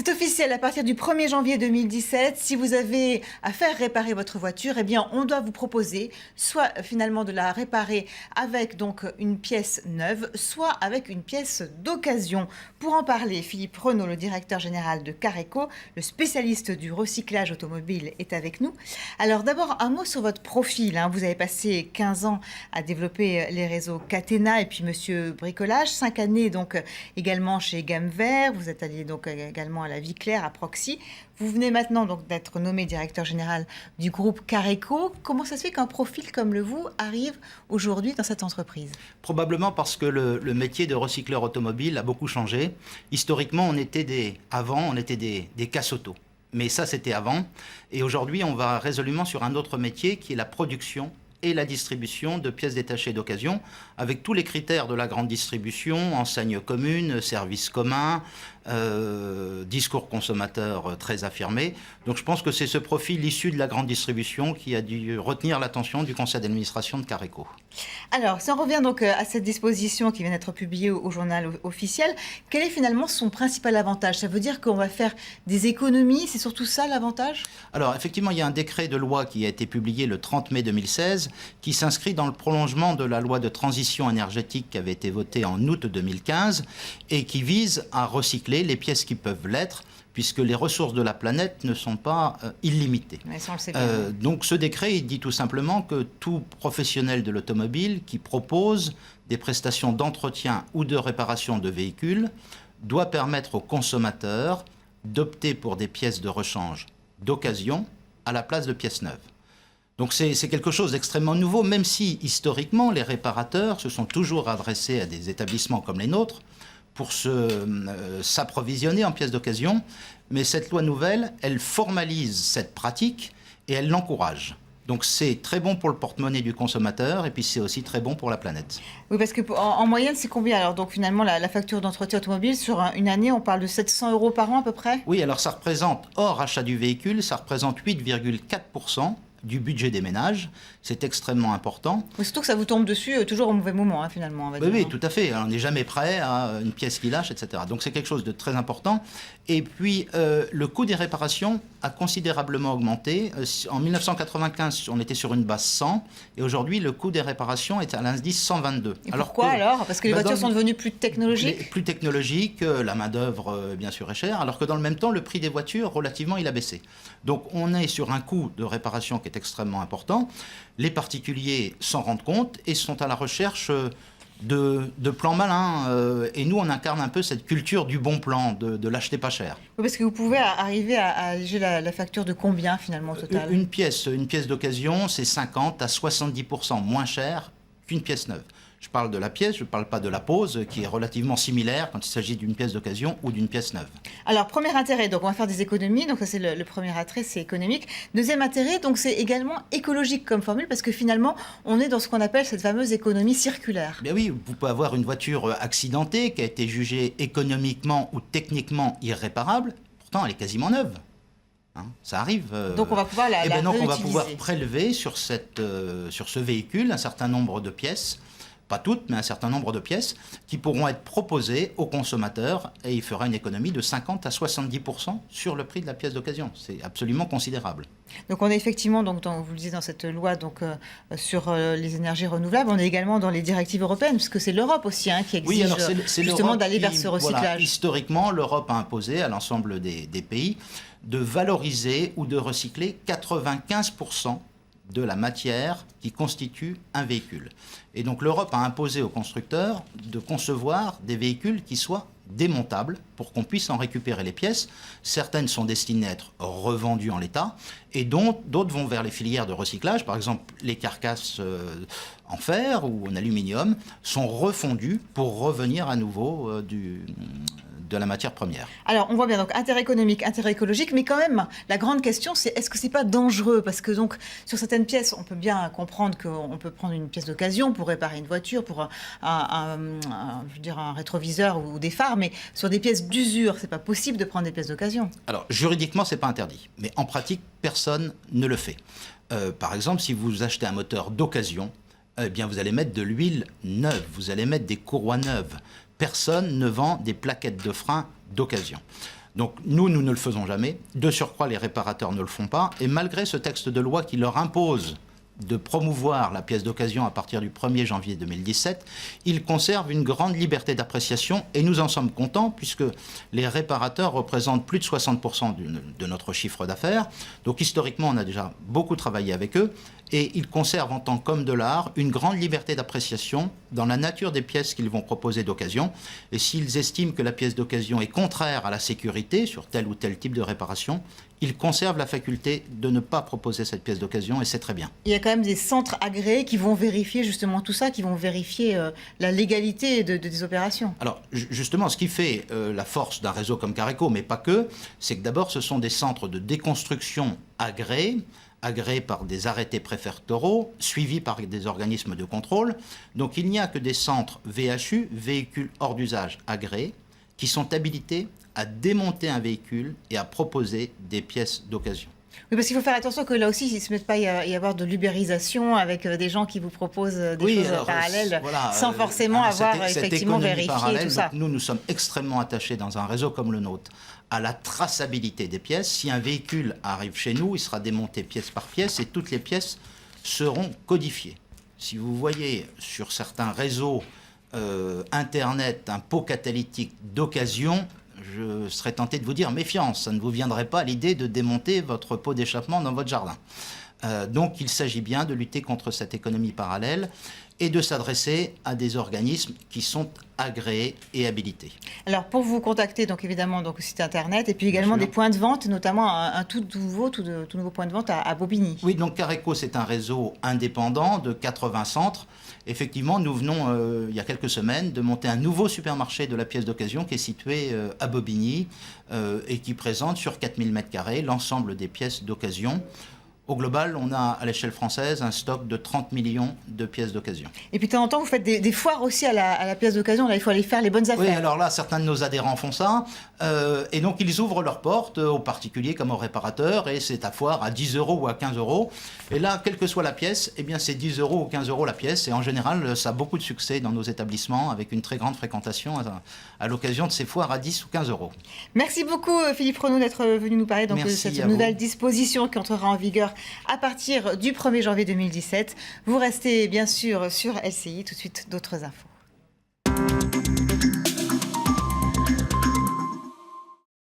C'est officiel, à partir du 1er janvier 2017, si vous avez à faire réparer votre voiture, eh bien, on doit vous proposer soit finalement de la réparer avec donc une pièce neuve, soit avec une pièce d'occasion. Pour en parler, Philippe Renaud, le directeur général de Careco, le spécialiste du recyclage automobile, est avec nous. Alors d'abord, un mot sur votre profil. Vous avez passé 15 ans à développer les réseaux Catena et puis Monsieur Bricolage, 5 années donc également chez Gamme Vert. Vous êtes allé donc également à la Vie Claire, à Proxy. Vous venez maintenant donc d'être nommé directeur général du groupe Careco. Comment ça se fait qu'un profil comme le vous arrive aujourd'hui dans cette entreprise? Probablement parce que le métier de recycleur automobile a beaucoup changé. Historiquement, on était des casse-auto. Mais ça, c'était avant. Et aujourd'hui, on va résolument sur un autre métier qui est la production et la distribution de pièces détachées d'occasion, avec tous les critères de la grande distribution, enseigne commune, service commun, discours consommateur très affirmé. Donc je pense que c'est ce profil issu de la grande distribution qui a dû retenir l'attention du conseil d'administration de Careco. Alors, si on revient donc à cette disposition qui vient d'être publiée au journal officiel, quel est finalement son principal avantage? Ça veut dire qu'on va faire des économies, c'est surtout ça l'avantage? Alors effectivement, il y a un décret de loi qui a été publié le 30 mai 2016 qui s'inscrit dans le prolongement de la loi de transition énergétique qui avait été votée en août 2015 et qui vise à recycler les pièces qui peuvent l'être, puisque les ressources de la planète ne sont pas illimitées. Mais ça, on le sait bien. Donc ce décret, il dit tout simplement que tout professionnel de l'automobile qui propose des prestations d'entretien ou de réparation de véhicules doit permettre aux consommateurs d'opter pour des pièces de rechange d'occasion à la place de pièces neuves. Donc c'est quelque chose d'extrêmement nouveau, même si historiquement les réparateurs se sont toujours adressés à des établissements comme les nôtres pour s'approvisionner en pièces d'occasion. Mais cette loi nouvelle, elle formalise cette pratique et elle l'encourage. Donc c'est très bon pour le porte-monnaie du consommateur et puis c'est aussi très bon pour la planète. Oui, parce qu'en moyenne, c'est combien alors? Donc finalement, la facture d'entretien automobile, sur une année, on parle de 700 € par an à peu près? Oui, alors ça représente, hors achat du véhicule, ça représente 8,4% du budget des ménages. C'est extrêmement important. Oui, surtout que ça vous tombe dessus toujours au mauvais moment, finalement. On va dire, oui, tout à fait. On n'est jamais prêt à une pièce qui lâche, etc. Donc c'est quelque chose de très important. Et puis, le coût des réparations a considérablement augmenté. En 1995, on était sur une base 100. Et aujourd'hui, le coût des réparations est à l'indice 122. Et pourquoi alors? Parce que les voitures sont devenues plus technologiques? Plus technologiques, la main-d'œuvre, bien sûr, est chère. Alors que dans le même temps, le prix des voitures, relativement, il a baissé. Donc on est sur un coût de réparation qui est extrêmement important. Les particuliers s'en rendent compte et sont à la recherche de plans malins. Et nous, on incarne un peu cette culture du bon plan, de l'acheter pas cher. Oui, parce que vous pouvez arriver à alléger la facture de combien finalement au total? Une pièce d'occasion, c'est 50 à 70% moins cher qu'une pièce neuve. Je parle de la pièce, je ne parle pas de la pose, qui est relativement similaire quand il s'agit d'une pièce d'occasion ou d'une pièce neuve. Alors, premier intérêt, donc on va faire des économies, donc ça c'est le premier attrait, c'est économique. Deuxième intérêt, donc c'est également écologique comme formule, parce que finalement, on est dans ce qu'on appelle cette fameuse économie circulaire. Bien oui, vous pouvez avoir une voiture accidentée qui a été jugée économiquement ou techniquement irréparable, pourtant elle est quasiment neuve. Ça arrive. Donc on va pouvoir la donc réutiliser. On va pouvoir prélever sur ce véhicule un certain nombre de pièces, pas toutes, mais un certain nombre de pièces qui pourront être proposées aux consommateurs et il fera une économie de 50 à 70% sur le prix de la pièce d'occasion. C'est absolument considérable. Donc on est effectivement, donc vous le disiez dans cette loi sur les énergies renouvelables, on est également dans les directives européennes, puisque c'est l'Europe aussi qui exige justement d'aller vers ce recyclage. Voilà, historiquement, l'Europe a imposé à l'ensemble des pays de valoriser ou de recycler 95% de la matière qui constitue un véhicule. Et donc l'Europe a imposé aux constructeurs de concevoir des véhicules qui soient démontables pour qu'on puisse en récupérer les pièces. Certaines sont destinées à être revendues en l'état et d'autres vont vers les filières de recyclage. Par exemple, les carcasses en fer ou en aluminium sont refondues pour revenir à nouveau de la matière première. Alors, on voit bien, donc, intérêt économique, intérêt écologique, mais quand même, la grande question, c'est est-ce que c'est pas dangereux? Parce que, donc, sur certaines pièces, on peut bien comprendre qu'on peut prendre une pièce d'occasion pour réparer une voiture, pour un rétroviseur ou des phares, mais sur des pièces d'usure, c'est pas possible de prendre des pièces d'occasion. Alors, juridiquement, c'est pas interdit, mais en pratique, personne ne le fait. Par exemple, si vous achetez un moteur d'occasion, eh bien, vous allez mettre de l'huile neuve, vous allez mettre des courroies neuves. Personne ne vend des plaquettes de frein d'occasion. Donc nous ne le faisons jamais. De surcroît, les réparateurs ne le font pas. Et malgré ce texte de loi qui leur impose de promouvoir la pièce d'occasion à partir du 1er janvier 2017, ils conservent une grande liberté d'appréciation et nous en sommes contents puisque les réparateurs représentent plus de 60% de notre chiffre d'affaires. Donc historiquement, on a déjà beaucoup travaillé avec eux et ils conservent en tant qu'hommes de l'art une grande liberté d'appréciation dans la nature des pièces qu'ils vont proposer d'occasion. Et s'ils estiment que la pièce d'occasion est contraire à la sécurité sur tel ou tel type de réparation, ils conservent la faculté de ne pas proposer cette pièce d'occasion et c'est très bien. Il y a quand même des centres agréés qui vont vérifier justement tout ça, qui vont vérifier la légalité des opérations. Alors justement, ce qui fait la force d'un réseau comme Careco, mais pas que, c'est que d'abord ce sont des centres de déconstruction agréés par des arrêtés préfectoraux, suivis par des organismes de contrôle. Donc il n'y a que des centres VHU, véhicules hors d'usage agréés, qui sont habilités à démonter un véhicule et à proposer des pièces d'occasion. Oui, parce qu'il faut faire attention que là aussi, il ne se mette pas à y avoir de l'ubérisation avec des gens qui vous proposent des choses parallèles, voilà, sans forcément avoir effectivement vérifié tout ça. Donc nous sommes extrêmement attachés dans un réseau comme le nôtre à la traçabilité des pièces. Si un véhicule arrive chez nous, il sera démonté pièce par pièce et toutes les pièces seront codifiées. Si vous voyez sur certains réseaux Internet un pot catalytique d'occasion, je serais tenté de vous dire méfiance, ça ne vous viendrait pas à l'idée de démonter votre pot d'échappement dans votre jardin. Donc il s'agit bien de lutter contre cette économie parallèle et de s'adresser à des organismes qui sont agréés et habilités. Alors pour vous contacter, donc évidemment donc, le site internet et puis également des points de vente, notamment un tout nouveau point de vente à Bobigny. Oui, donc Careco c'est un réseau indépendant de 80 centres. Effectivement, nous venons, il y a quelques semaines, de monter un nouveau supermarché de la pièce d'occasion qui est situé à Bobigny et qui présente sur 4000 m² l'ensemble des pièces d'occasion. Au global, on a à l'échelle française un stock de 30 millions de pièces d'occasion. Et puis de temps en temps, vous faites des foires aussi à la pièce d'occasion. Là, il faut aller faire les bonnes affaires. Oui, alors là, certains de nos adhérents font ça. Et donc, ils ouvrent leurs portes aux particuliers comme aux réparateurs. Et c'est à foire à 10 € ou à 15 €. Et là, quelle que soit la pièce, eh bien, c'est 10 € ou 15 € la pièce. Et en général, ça a beaucoup de succès dans nos établissements avec une très grande fréquentation à l'occasion de ces foires à 10 ou 15 €. Merci beaucoup, Philippe Renaud, d'être venu nous parler donc, de cette nouvelle disposition qui entrera en vigueur à partir du 1er janvier 2017. Vous restez bien sûr sur LCI. Tout de suite, d'autres infos.